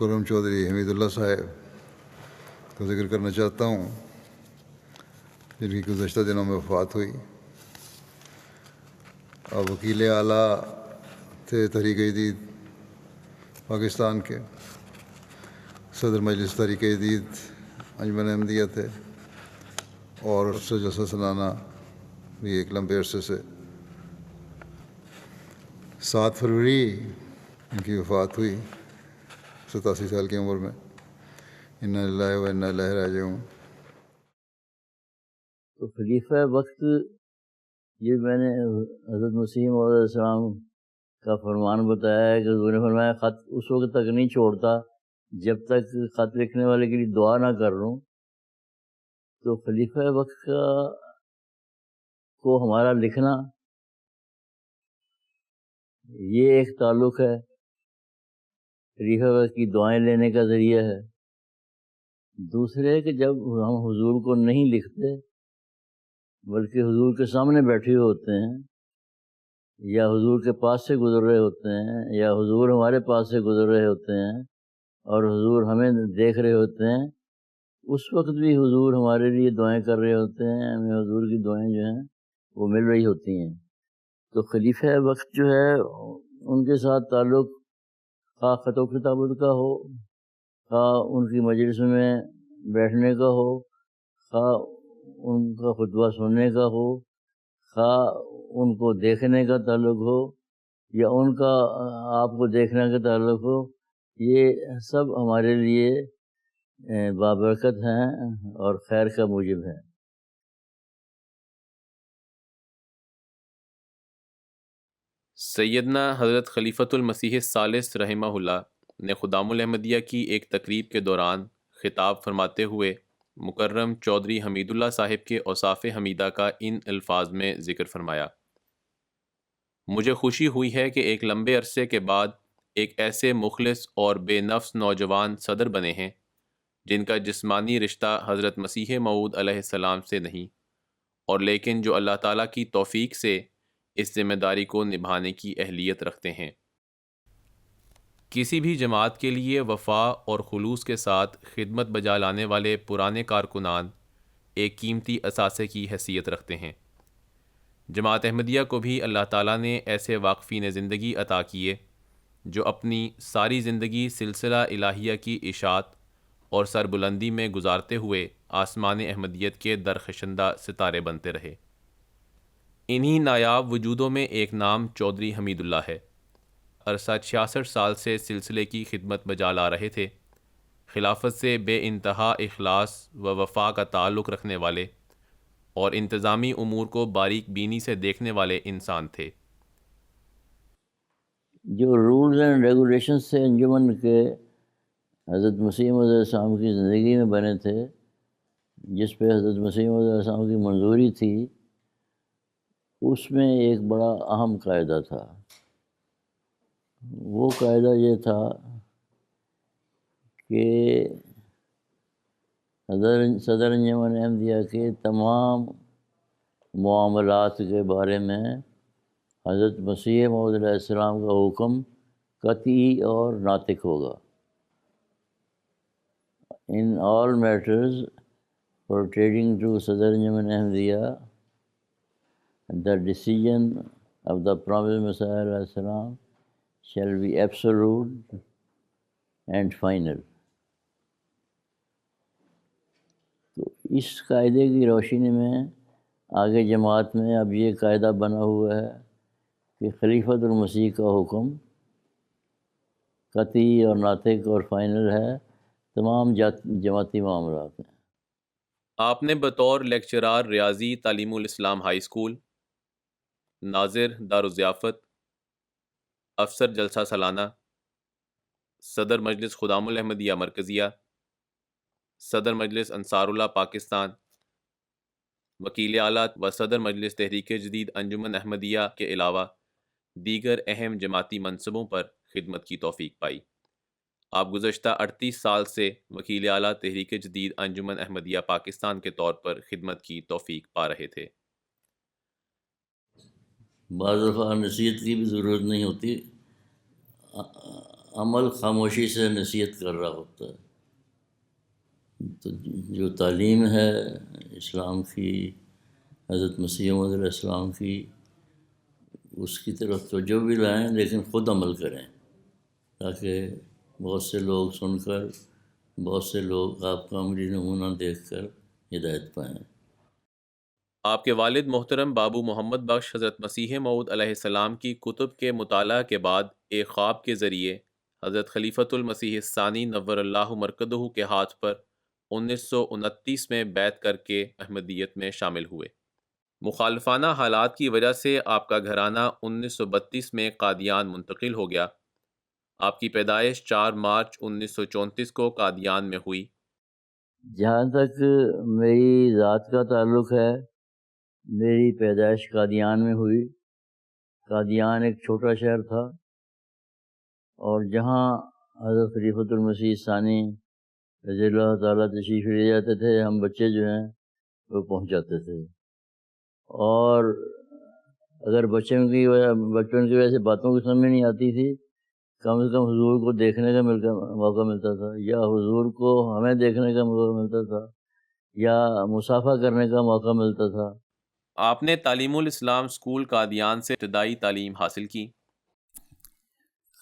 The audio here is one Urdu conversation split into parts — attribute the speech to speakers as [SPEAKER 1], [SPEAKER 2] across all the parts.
[SPEAKER 1] مکرم چودھری حمید اللہ صاحب کو ذکر کرنا چاہتا ہوں، جن کی گزشتہ دنوں میں وفات ہوئی۔ اور وکیل اعلیٰ تھے تحریک جدید پاکستان کے، صدر مجلس تحریک جدید انجمن احمدیہ تھے، اور اس سے جلسہ سالانہ بھی ایک لمبے عرصے سے۔ 7 فروری ان کی وفات ہوئی 87 سال کی عمر میں۔ انا للہ و انا الیہ راجعون۔
[SPEAKER 2] تو خلیفہ وقت، یہ میں نے حضرت مسیح موعود علیہ السلام کا فرمان بتایا ہے کہ حضور نے فرمایا خط اس وقت تک نہیں چھوڑتا جب تک خط لکھنے والے کے لیے دعا نہ کر لوں۔ تو خلیفہ وقت کو ہمارا لکھنا یہ ایک تعلق ہے، خلیفہ وقت کی دعائیں لینے کا ذریعہ ہے۔ دوسرے کہ جب ہم حضور کو نہیں لکھتے بلکہ حضور کے سامنے بیٹھے ہوتے ہیں، یا حضور کے پاس سے گزر رہے ہوتے ہیں، یا حضور ہمارے پاس سے گزر رہے ہوتے ہیں اور حضور ہمیں دیکھ رہے ہوتے ہیں، اس وقت بھی حضور ہمارے لیے دعائیں کر رہے ہوتے ہیں، ہمیں حضور کی دعائیں جو ہیں وہ مل رہی ہوتی ہیں۔ تو خلیفہ وقت جو ہے ان کے ساتھ تعلق خواہ خط و کتابت کا ہو، خواہ ان کی مجلس میں بیٹھنے کا ہو، خواہ ان کا خطبہ سننے کا ہو، خواہ ان کو دیکھنے کا تعلق ہو، یا ان کا آپ کو دیکھنے کا تعلق ہو، یہ سب ہمارے لیے بابرکت ہیں اور خیر کا موجب ہے۔
[SPEAKER 3] سیدنا حضرت خلیفۃ المسیح الثالث رحمہ اللہ نے خدام الاحمدیہ کی ایک تقریب کے دوران خطاب فرماتے ہوئے مکرم چودھری حمید اللہ صاحب کے اوصاف حمیدہ کا ان الفاظ میں ذکر فرمایا: مجھے خوشی ہوئی ہے کہ ایک لمبے عرصے کے بعد ایک ایسے مخلص اور بے نفس نوجوان صدر بنے ہیں جن کا جسمانی رشتہ حضرت مسیح موعود علیہ السلام سے نہیں، اور لیکن جو اللہ تعالیٰ کی توفیق سے اس ذمہ داری کو نبھانے کی اہلیت رکھتے ہیں۔ کسی بھی جماعت کے لیے وفا اور خلوص کے ساتھ خدمت بجا لانے والے پرانے کارکنان ایک قیمتی اثاثے کی حیثیت رکھتے ہیں۔ جماعت احمدیہ کو بھی اللہ تعالیٰ نے ایسے واقفین زندگی عطا کیے جو اپنی ساری زندگی سلسلہ الہیہ کی اشاعت اور سربلندی میں گزارتے ہوئے آسمان احمدیت کے درخشندہ ستارے بنتے رہے۔ انہی نایاب وجودوں میں ایک نام چودھری حمید اللہ ہے۔ عرصہ 66 سال سے سلسلے کی خدمت بجا لا رہے تھے۔ خلافت سے بے انتہا اخلاص و وفا کا تعلق رکھنے والے اور انتظامی امور کو باریک بینی سے دیکھنے والے انسان تھے۔
[SPEAKER 2] جو رولز اینڈ ریگولیشنز سے انجمن کے حضرت مسیح موعود علیہ السلام کی زندگی میں بنے تھے، جس پہ حضرت مسیح موعود علیہ السلام کی منظوری تھی، اس میں ایک بڑا اہم قاعدہ تھا۔ وہ قاعدہ یہ تھا کہ صدر انجمن احمدیہ کے تمام معاملات کے بارے میں حضرت مسیح موعود علیہ السلام کا حکم قطعی اور ناطق ہوگا۔ In all matters pertaining to صدر انجمن Ahmadiyya, the decision of the promised Messiah علیہ السلام shall be absolute and final۔ تو اس قاعدے کی روشنی میں آگے جماعت میں اب یہ قاعدہ بنا ہوا ہے کہ خلیفۃ المسیح کا حکم قطعی اور ناطق اور فائنل ہے تمام جماعتی معاملات میں۔
[SPEAKER 3] آپ نے بطور لیکچرار ریاضی تعلیم الاسلام ہائی اسکول، ناظر دارالضیافت، افسر جلسہ سالانہ، صدر مجلس خدام الاحمدیہ مرکزیہ، صدر مجلس انصار اللہ پاکستان، وکیل اعلیٰ و صدر مجلس تحریک جدید انجمن احمدیہ کے علاوہ دیگر اہم جماعتی منصبوں پر خدمت کی توفیق پائی۔ آپ گزشتہ 38 سال سے وکیل اعلیٰ تحریک جدید انجمن احمدیہ پاکستان کے طور پر خدمت کی توفیق پا رہے تھے۔
[SPEAKER 2] بعض دفعہ نصیحت کی بھی ضرورت نہیں ہوتی، عمل خاموشی سے نصیحت کر رہا ہوتا ہے. تو جو تعلیم ہے اسلام کی، حضرت مسیح موعود علیہ السلام کی، اس کی طرف توجہ بھی لائیں لیکن خود عمل کریں، تاکہ بہت سے لوگ سن کر، بہت سے لوگ آپ کا عملی نمونہ دیکھ کر ہدایت پائیں.
[SPEAKER 3] آپ کے والد محترم بابو محمد بخش حضرت مسیح موعود علیہ السلام کی کتب کے مطالعہ کے بعد ایک خواب کے ذریعے حضرت خلیفۃ المسیح الثانی نور اللہ مرکزہ کے ہاتھ پر 1929 میں بیعت کر کے احمدیت میں شامل ہوئے. مخالفانہ حالات کی وجہ سے آپ کا گھرانہ 1932 میں قادیان منتقل ہو گیا. آپ کی پیدائش 4 مارچ 1934 کو قادیان میں ہوئی.
[SPEAKER 2] جہاں تک میری ذات کا تعلق ہے، میری پیدائش قادیان میں ہوئی. قادیان ایک چھوٹا شہر تھا، اور جہاں حضرت خلیفۃ المسیح ثانی رضی اللہ تعالیٰ تشریف لے جاتے تھے، ہم بچے جو ہیں وہ پہنچ جاتے تھے. اور اگر بچپن کی وجہ سے باتوں کی سمجھ میں نہیں آتی تھی، کم سے کم حضور کو دیکھنے کا موقع ملتا تھا، یا حضور کو ہمیں دیکھنے کا موقع ملتا تھا، یا مصافحہ کرنے کا موقع ملتا تھا.
[SPEAKER 3] آپ نے تعلیم الاسلام اسکول قادیان سے ابتدائی تعلیم حاصل کی.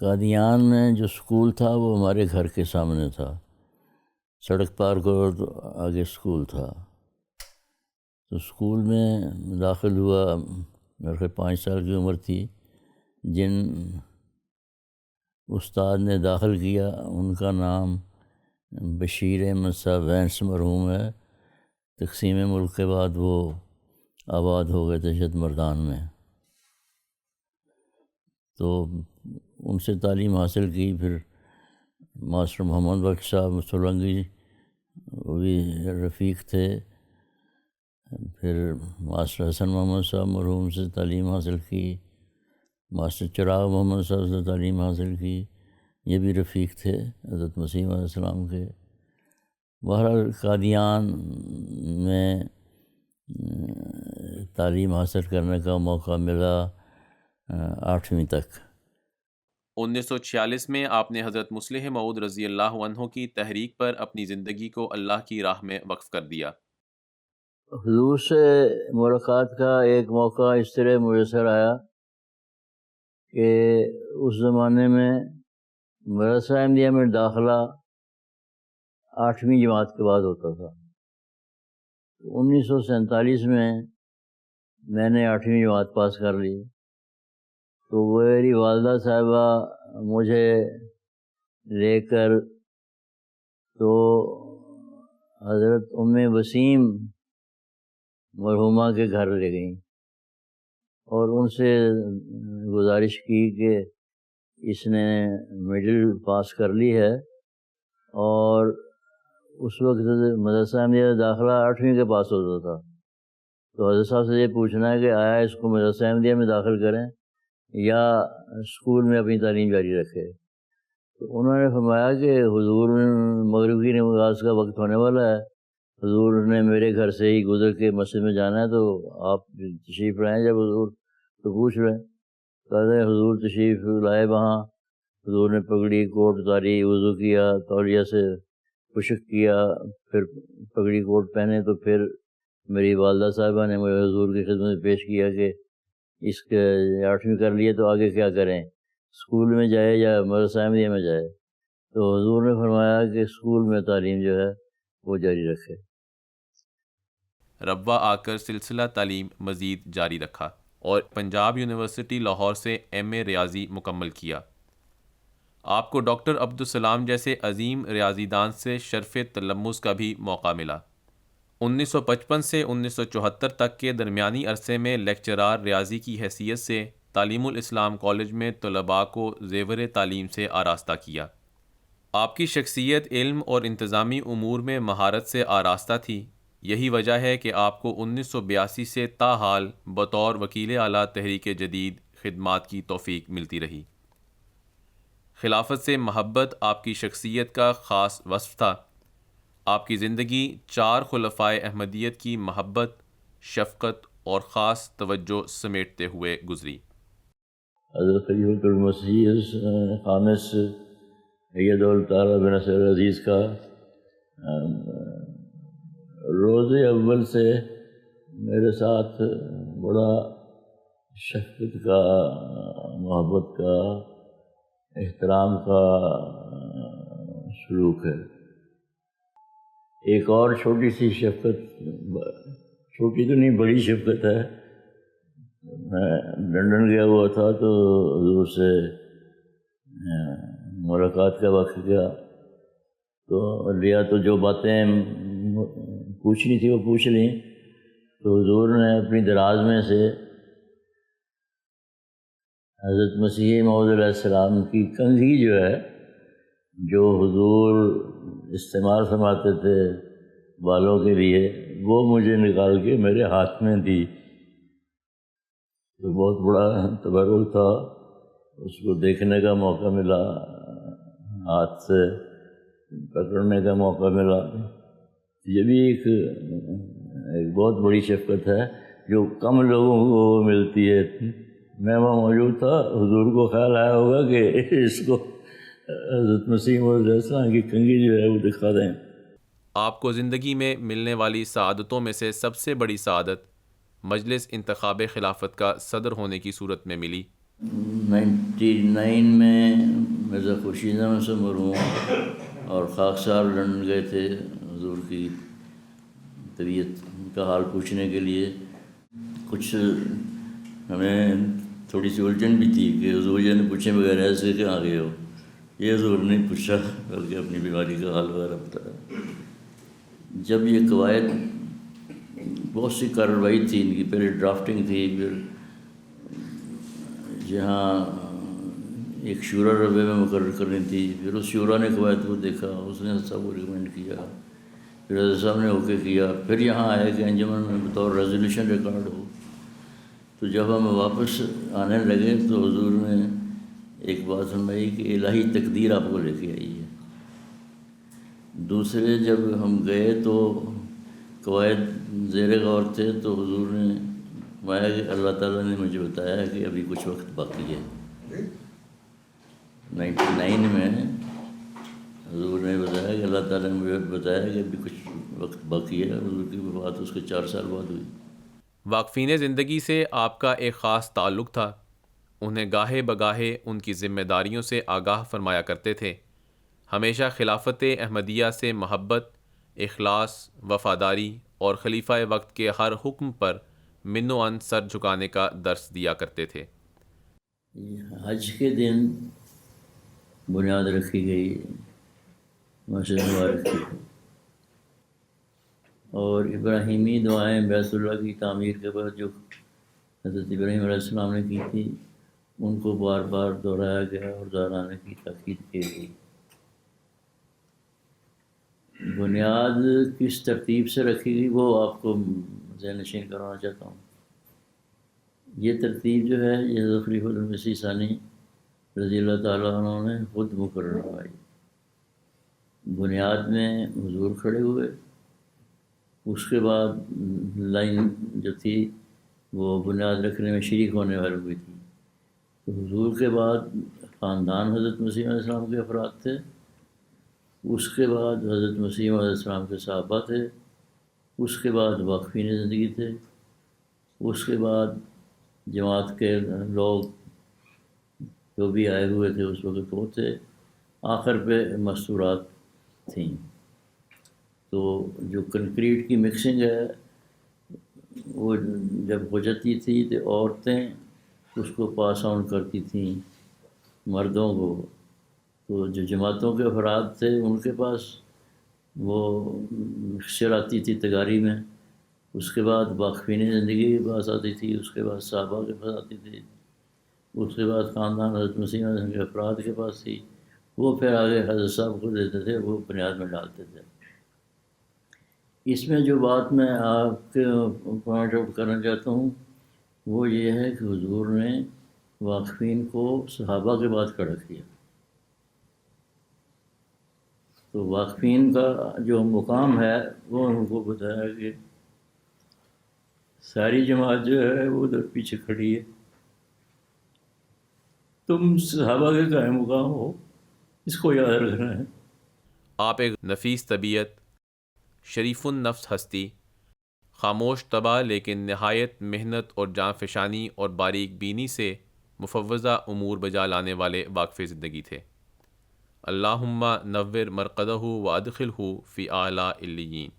[SPEAKER 2] قادیان میں جو اسکول تھا وہ ہمارے گھر کے سامنے تھا، سڑک پار کرو تو آگے اسکول تھا. تو اسکول میں داخل ہوا، میرے 5 سال کی عمر تھی. جن استاد نے داخل کیا ان کا نام بشیر احمد صاحب وینس مرحوم ہے. تقسیم ملک کے بعد وہ آباد ہو گئے تھے شد مردان میں. تو ان سے تعلیم حاصل کی. پھر ماسٹر محمد بخش صاحب سولنگی وہ بھی رفیق تھے. پھر ماسٹر حسن محمد صاحب مرحوم سے تعلیم حاصل کی. ماسٹر چراغ محمد صاحب سے تعلیم حاصل کی، یہ بھی رفیق تھے حضرت مسیح علیہ السلام کے. بہرحال قادیان میں تعلیم حاصل کرنے کا موقع ملا 8ویں تک.
[SPEAKER 3] 1946 میں آپ نے حضرت مصلح موعود رضی اللہ عنہ کی تحریک پر اپنی زندگی کو اللہ کی راہ میں وقف کر دیا.
[SPEAKER 2] حضور سے ملاقات کا ایک موقع اس طرح میسر آیا کہ اس زمانے میں مدرسہ احمدیہ میں داخلہ 8ویں جماعت کے بعد ہوتا تھا. 1947 میں نے 8ویں جماعت پاس کر لی. تو میری والدہ صاحبہ مجھے لے کر تو حضرت ام وسیم مرحومہ کے گھر لے گئیں، اور ان سے گزارش کی کہ اس نے مڈل پاس کر لی ہے، اور اس وقت مدرسہ احمدیہ داخلہ 8ویں کے پاس ہوتا تھا. تو حضرت صاحب سے یہ پوچھنا ہے کہ آیا اس کو مدرسہ احمدیہ میں داخل کریں یا اسکول میں اپنی تعلیم جاری رکھے. تو انہوں نے فرمایا کہ حضور مغرب کی نماز کا وقت ہونے والا ہے، حضور نے میرے گھر سے ہی گزر کے مسجد میں جانا ہے، تو آپ تشریف لائیں جب حضور تو پوچھ لیں. کہتے ہیں حضور تشریف لائے وہاں. حضور نے پگڑی کوٹ اتاری، وضو کیا، تولیہ سے خشک کیا، پھر پگڑی کوٹ پہنے. تو پھر میری والدہ صاحبہ نے مجھے حضور کی خدمت میں پیش کیا کہ اس کے 8ویں کر لیے تو آگے کیا کریں، اسکول میں جائے یا مدرسہ احمدیہ میں جائے. تو حضور نے فرمایا کہ اسکول میں تعلیم جو ہے وہ جاری رکھے.
[SPEAKER 3] ربوہ آ کر سلسلہ تعلیم مزید جاری رکھا اور پنجاب یونیورسٹی لاہور سے ایم اے ریاضی مکمل کیا. آپ کو ڈاکٹر عبدالسلام جیسے عظیم ریاضی دان سے شرف تلمذ کا بھی موقع ملا. 1955 سے 1974 تک کے درمیانی عرصے میں لیکچرار ریاضی کی حیثیت سے تعلیم الاسلام کالج میں طلباء کو زیور تعلیم سے آراستہ کیا. آپ کی شخصیت علم اور انتظامی امور میں مہارت سے آراستہ تھی. یہی وجہ ہے کہ آپ کو 1982 سے تاحال بطور وکیل اعلیٰ تحریک جدید خدمات کی توفیق ملتی رہی. خلافت سے محبت آپ کی شخصیت کا خاص وصف تھا. آپ کی زندگی 4 خلفائے احمدیت کی محبت، شفقت اور خاص توجہ سمیٹتے ہوئے گزری.
[SPEAKER 2] حضرت خلیفۃ المسیح خامس سید الطاہر بن نصر عزیز کا روز اول سے میرے ساتھ بڑا شفقت کا، محبت کا، احترام کا سلوک ہے۔ ایک اور چھوٹی سی شفقت، چھوٹی تو نہیں بڑی شفقت ہے، میں لندن گیا ہوا تھا تو حضور سے ملاقات کا وقت گیا تو لیا، تو جو باتیں پوچھنی تھی وہ پوچھ لیں، تو حضور نے اپنی دراز میں سے حضرت مسیح موعود علیہ السلام کی کنگھی جو ہے، جو حضور استعمال فرماتے تھے بالوں کے لیے، وہ مجھے نکال کے میرے ہاتھ میں دی۔ تو بہت بڑا تبرک تھا، اس کو دیکھنے کا موقع ملا، ہاتھ سے پکڑنے کا موقع ملا۔ یہ بھی ایک بہت بڑی شفقت ہے جو کم لوگوں کو ملتی ہے۔ میں وہاں موجود تھا، حضور کو خیال آیا ہوگا کہ اس کو حضرت مسیح موعود علیہ السلام کی کنگھی جو ہے وہ دکھا دیں۔
[SPEAKER 3] آپ کو زندگی میں ملنے والی سعادتوں میں سے سب سے بڑی سعادت مجلس انتخاب خلافت کا صدر ہونے کی صورت میں ملی۔
[SPEAKER 2] 99 میں مرزا خورشید احمد سے مرحوم اور خاکسار لندن گئے تھے حضور کی طبیعت کا حال پوچھنے کے لیے۔ کچھ ہمیں تھوڑی سی الجھن بھی تھی کہ حضور جی نے پوچھے بغیر ایسے کہ آ گئے ہو، یہ حضور نے پوچھا بلکہ اپنی بیماری کا حال وغیرہ بتایا۔ جب یہ قواعد، بہت سی کارروائی تھی ان کی، پہلے ڈرافٹنگ تھی، پھر جہاں ایک شورا ربے میں مقرر کرنی تھی، پھر اس شورا نے قواعد کو دیکھا، اس نے سب کو ریکمینڈ کیا، پھر حضرت صاحب نے اوکے کیا، پھر یہاں آیا کہ انجمن میں بطور ریزولوشن ریکارڈ ہو۔ تو جب ہم واپس آنے لگے تو حضور نے ایک بات فرمائی کہ الہی تقدیر آپ کو لے کے آئی ہے۔ دوسرے جب ہم گئے تو قواعد زیر غور تھے، تو حضور نے فرمایا کہ اللہ تعالیٰ نے مجھے بتایا کہ ابھی کچھ وقت باقی ہے۔ 99 میں حضور نے بتایا کہ اللہ تعالیٰ نے مجھے بتایا کہ ابھی کچھ وقت باقی ہے۔ حضور کی وفات اس کے 4 سال بعد ہوئی۔
[SPEAKER 3] واقفین زندگی سے آپ کا ایک خاص تعلق تھا، انہیں گاہے بگاہے ان کی ذمہ داریوں سے آگاہ فرمایا کرتے تھے۔ ہمیشہ خلافت احمدیہ سے محبت، اخلاص، وفاداری اور خلیفہ وقت کے ہر حکم پر من و عن سر جھکانے کا درس دیا کرتے تھے۔
[SPEAKER 2] حج کے دن بنیاد رکھی گئی مسجد مبارک کی، اور ابراہیمی دعائیں بیت اللہ کی تعمیر کے بعد جو حضرت ابراہیم علیہ السلام نے کی تھی، ان کو بار بار دہرایا گیا اور دہرانے کی تاکید کی گئی۔ بنیاد کس ترتیب سے رکھی گئی وہ آپ کو ذہن نشین کروانا چاہتا ہوں۔ یہ ترتیب جو ہے یہ حضرت خلیفۃ المسیح ثانی رضی اللہ تعالیٰ عنہ نے خود مقرر کروائی۔ بنیاد میں حضور کھڑے ہوئے، اس کے بعد لائن جو تھی وہ بنیاد رکھنے میں شریک ہونے والی ہوئی تھی۔ تو حضور کے بعد خاندان حضرت مسیح علیہ السلام کے افراد تھے، اس کے بعد حضرت مسیح علیہ السلام کے صحابہ تھے، اس کے بعد واقفین زندگی تھے، اس کے بعد جماعت کے لوگ جو بھی آئے ہوئے تھے اس وقت وہ تھے، آخر پہ مستورات تھیں۔ تو جو کنکریٹ کی مکسنگ ہے وہ جب ہو جاتی تھی تو عورتیں اس کو پاس آن کرتی تھیں مردوں کو۔ تو جو جماعتوں کے افراد تھے ان کے پاس وہ مکسچر آتی تھی تگاری میں، اس کے بعد واقفین زندگی کے پاس آتی تھی، اس کے بعد صحابہ کے پاس آتی تھی، اس کے بعد خاندان حضرت مسیح علیہ السلام کے افراد کے پاس تھی، وہ پھر آگے حضرت صاحب کو دیتے تھے، وہ بنیاد میں ڈالتے تھے۔ اس میں جو بات میں آپ کے پوائنٹ آؤٹ کرنا چاہتا ہوں وہ یہ ہے کہ حضور نے واقفین کو صحابہ کے بعد کھڑا کیا۔ تو واقفین کا جو مقام ہے وہ ان کو بتایا کہ ساری جماعت جو ہے وہ ادھر پیچھے کھڑی ہے، تم صحابہ کے قائم مقام ہو، اس کو یاد رکھنا ہے.
[SPEAKER 3] آپ ایک نفیس طبیعت، شریف النفس ہستی، خاموش طبع لیکن نہایت محنت اور جاں فشانی اور باریک بینی سے مفوضہ امور بجا لانے والے واقف زندگی تھے. اللہم نور مرقدہ وادخلہ فی اعلیٰ علیین.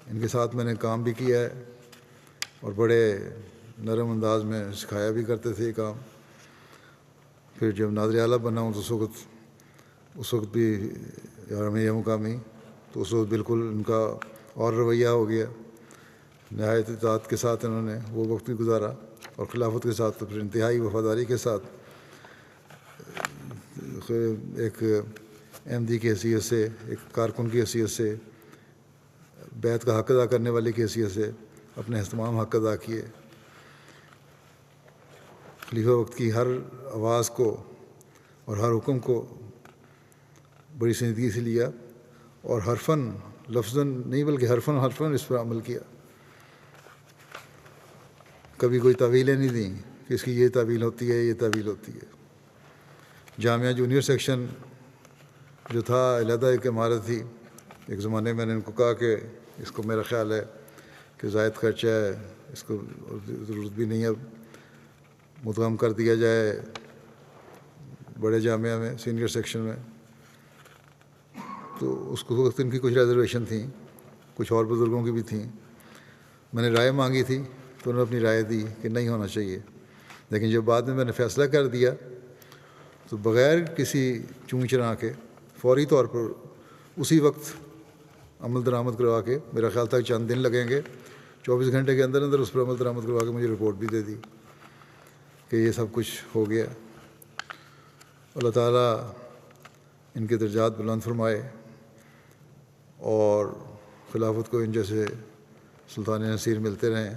[SPEAKER 1] ان کے ساتھ میں نے کام بھی کیا ہے اور بڑے نرم انداز میں سکھایا بھی کرتے تھے یہ کام. پھر جب ناظر اعلیٰ بنا ہوں تو اس وقت بھی 11ویں مقامی، تو اس وقت بالکل ان کا اور رویہ ہو گیا. نہایت اطاعت کے ساتھ انہوں نے وہ وقت بھی گزارا، اور خلافت کے ساتھ تو پھر انتہائی وفاداری کے ساتھ ایک احمدی کی حیثیت سے، ایک کارکن کی حیثیت سے، بیعت کا حق ادا کرنے والے کی حیثیت سے اپنے تمام حق ادا کیے. خلیفہ وقت کی ہر آواز کو اور ہر حکم کو بڑی سنجیدگی سے لیا، اور حرفاً لفظاً نہیں بلکہ حرفاً اس پر عمل کیا. کبھی کوئی تعویلیں نہیں دیں کہ اس کی یہ تعویل ہوتی ہے، یہ تعویل ہوتی ہے. جامعہ جونیئر سیکشن جو تھا علیحدہ ایک عمارت تھی. ایک زمانے میں نے ان کو کہا کہ اس کو میرا خیال ہے کہ زائد خرچہ ہے، اس کو ضرورت بھی نہیں ہے، اب مدغم کر دیا جائے بڑے جامعہ میں سینئر سیکشن میں. تو اس کو وقت ان کی کچھ ریزرویشن تھیں، کچھ اور بزرگوں کی بھی تھیں. میں نے رائے مانگی تھی تو انہوں نے اپنی رائے دی کہ نہیں ہونا چاہیے. لیکن جب بعد میں نے فیصلہ کر دیا تو بغیر کسی چون چرا کے فوری طور پر اسی وقت عمل درآمد کروا کے، میرا خیال تھا چند دن لگیں گے، 24 گھنٹے کے اندر اندر اس پر عمل درآمد کروا کے مجھے رپورٹ بھی دے دی کہ یہ سب کچھ ہو گیا. اللہ تعالیٰ ان کے درجات بلند فرمائے اور خلافت کو ان جیسے سلطان نصیر ملتے رہیں.